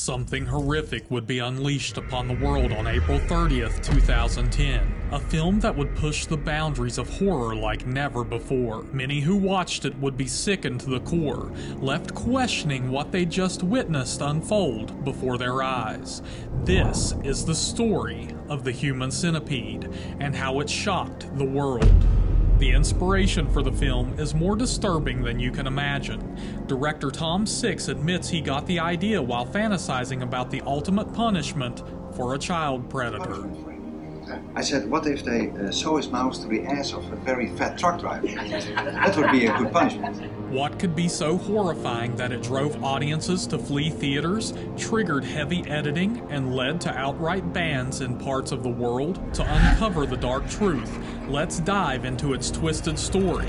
Something horrific would be unleashed upon the world on April 30th, 2010. A film that would push the boundaries of horror like never before. Many who watched it would be sickened to the core, left questioning what they just witnessed unfold before their eyes. This is the story of the Human Centipede and how it shocked the world. The inspiration for the film is more disturbing than you can imagine. Director Tom Six admits he got the idea while fantasizing about the ultimate punishment for a child predator. I said, what if they sew his mouth to the ass of a very fat truck driver? That would be a good punishment. What could be so horrifying that it drove audiences to flee theaters, triggered heavy editing, and led to outright bans in parts of the world? To uncover the dark truth, let's dive into its twisted story.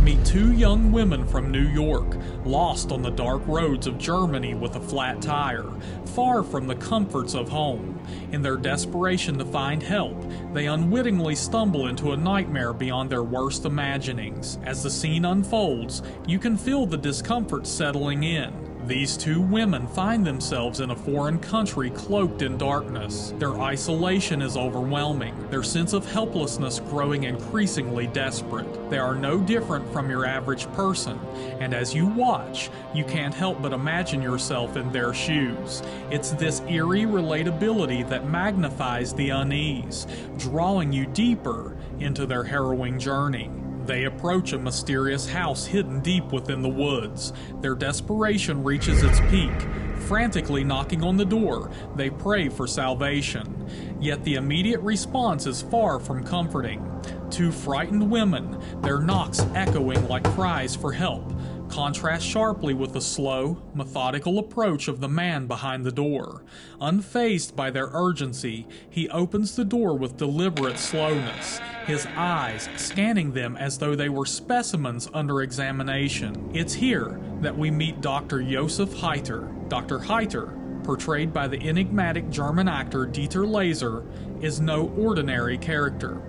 Meet two young women from New York, lost on the dark roads of Germany with a flat tire, far from the comforts of home. In their desperation to find help, they unwittingly stumble into a nightmare beyond their worst imaginings. As the scene unfolds, you can feel the discomfort settling in. These two women find themselves in a foreign country cloaked in darkness. Their isolation is overwhelming, their sense of helplessness growing increasingly desperate. They are no different from your average person, and as you watch, you can't help but imagine yourself in their shoes. It's this eerie relatability that magnifies the unease, drawing you deeper into their harrowing journey. They approach a mysterious house hidden deep within the woods. Their desperation reaches its peak. Frantically knocking on the door, they pray for salvation. Yet the immediate response is far from comforting. Two frightened women, their knocks echoing like cries for help, contrast sharply with the slow, methodical approach of the man behind the door. Unfazed by their urgency, he opens the door with deliberate slowness, his eyes scanning them as though they were specimens under examination. It's here that we meet Dr. Josef Heiter. Dr. Heiter, portrayed by the enigmatic German actor Dieter Laser, is no ordinary character.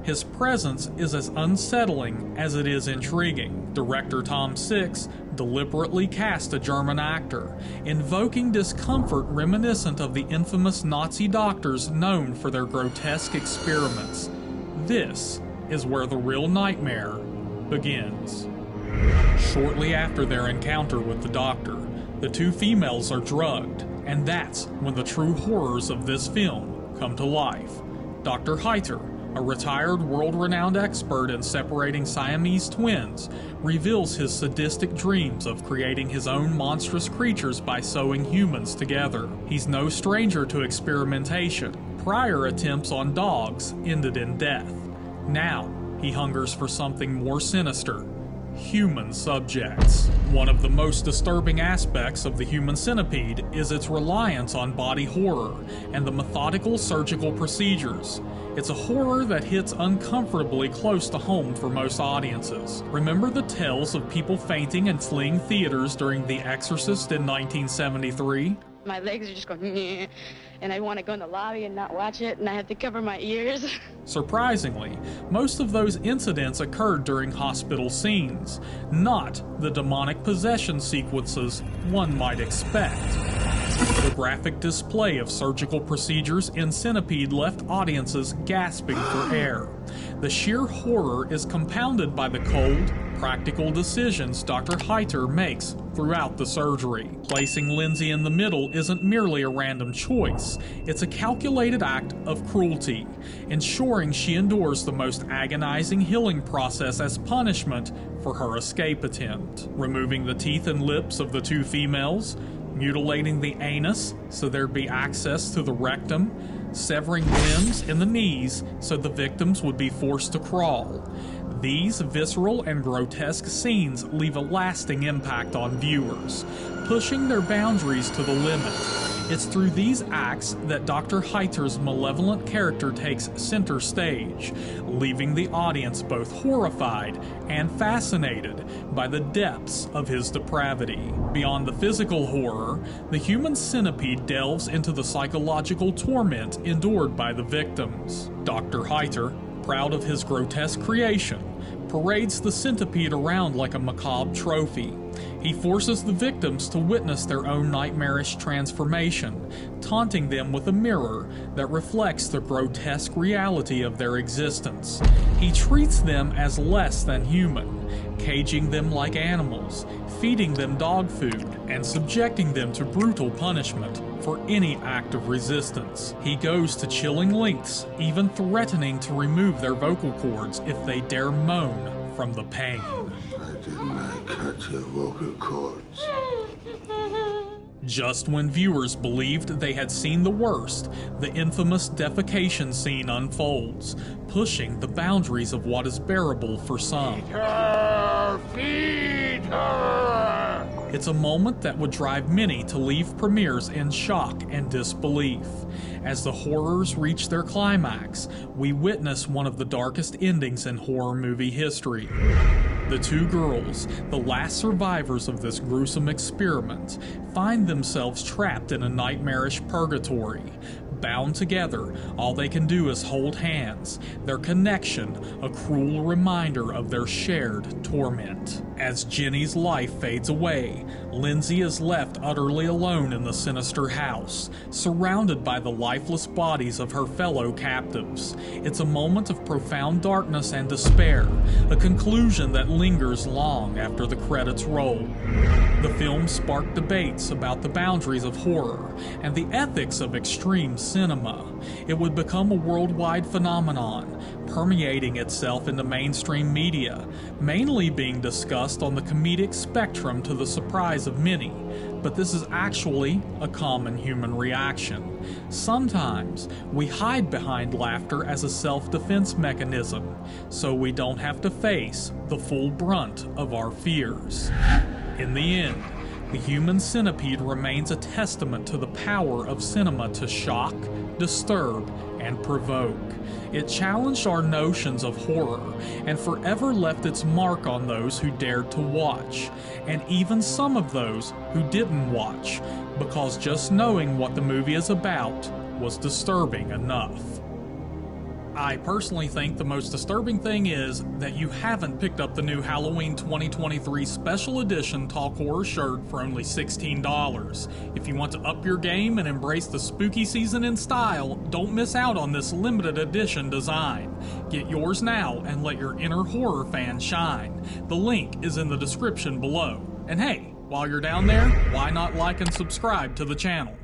His presence is as unsettling as it is intriguing. Director Tom Six deliberately cast a German actor, invoking discomfort reminiscent of the infamous Nazi doctors known for their grotesque experiments. This is where the real nightmare begins. Shortly after their encounter with the doctor, the two females are drugged, and that's when the true horrors of this film come to life. Dr. Heiter, a retired world-renowned expert in separating Siamese twins, reveals his sadistic dreams of creating his own monstrous creatures by sewing humans together. He's no stranger to experimentation. Prior attempts on dogs ended in death. Now, he hungers for something more sinister: human subjects. One of the most disturbing aspects of the Human Centipede is its reliance on body horror and the methodical surgical procedures. It's a horror that hits uncomfortably close to home for most audiences. Remember the tales of people fainting and fleeing theaters during The Exorcist in 1973? My legs are just going, "Nyeh," and I want to go in the lobby and not watch it, and I have to cover my ears. Surprisingly, most of those incidents occurred during hospital scenes, not the demonic possession sequences one might expect. The graphic display of surgical procedures in Centipede left audiences gasping for air. The sheer horror is compounded by the cold, practical decisions Dr. Heiter makes throughout the surgery. Placing Lindsay in the middle isn't merely a random choice, it's a calculated act of cruelty, ensuring she endures the most agonizing healing process as punishment for her escape attempt. Removing the teeth and lips of the two females, mutilating the anus so there'd be access to the rectum, severing limbs and the knees so the victims would be forced to crawl. These visceral and grotesque scenes leave a lasting impact on viewers, pushing their boundaries to the limit. It's through these acts that Dr. Heiter's malevolent character takes center stage, leaving the audience both horrified and fascinated by the depths of his depravity. Beyond the physical horror, the Human Centipede delves into the psychological torment endured by the victims. Dr. Heiter, proud of his grotesque creation, parades the centipede around like a macabre trophy, He forces the victims to witness their own nightmarish transformation, taunting them with a mirror that reflects the grotesque reality of their existence. He treats them as less than human, caging them like animals, feeding them dog food, and subjecting them to brutal punishment for any act of resistance. He goes to chilling lengths, even threatening to remove their vocal cords if they dare moan from the pain. I did not cut your vocal cords. Just when viewers believed they had seen the worst, the infamous defecation scene unfolds, pushing the boundaries of what is bearable for some. Feed her! Feed her! It's a moment that would drive many to leave premieres in shock and disbelief. As the horrors reach their climax, we witness one of the darkest endings in horror movie history. The two girls, the last survivors of this gruesome experiment, find themselves trapped in a nightmarish purgatory. Bound together, all they can do is hold hands, their connection a cruel reminder of their shared torment. As Jenny's life fades away, Lindsay is left utterly alone in the sinister house, surrounded by the lifeless bodies of her fellow captives. It's a moment of profound darkness and despair, a conclusion that lingers long after the credits roll. The film sparked debates about the boundaries of horror and the ethics of extreme cinema. It would become a worldwide phenomenon, permeating itself into mainstream media, mainly being discussed on the comedic spectrum to the surprise of many. But this is actually a common human reaction. Sometimes we hide behind laughter as a self-defense mechanism, so we don't have to face the full brunt of our fears. In the end, The Human Centipede remains a testament to the power of cinema to shock, disturb, and provoke. It challenged our notions of horror and forever left its mark on those who dared to watch, and even some of those who didn't watch, because just knowing what the movie is about was disturbing enough. I personally think the most disturbing thing is that you haven't picked up the new Halloween 2023 Special Edition Talk Horror shirt for only $16. If you want to up your game and embrace the spooky season in style, don't miss out on this limited edition design. Get yours now and let your inner horror fan shine. The link is in the description below. And hey, while you're down there, why not like and subscribe to the channel?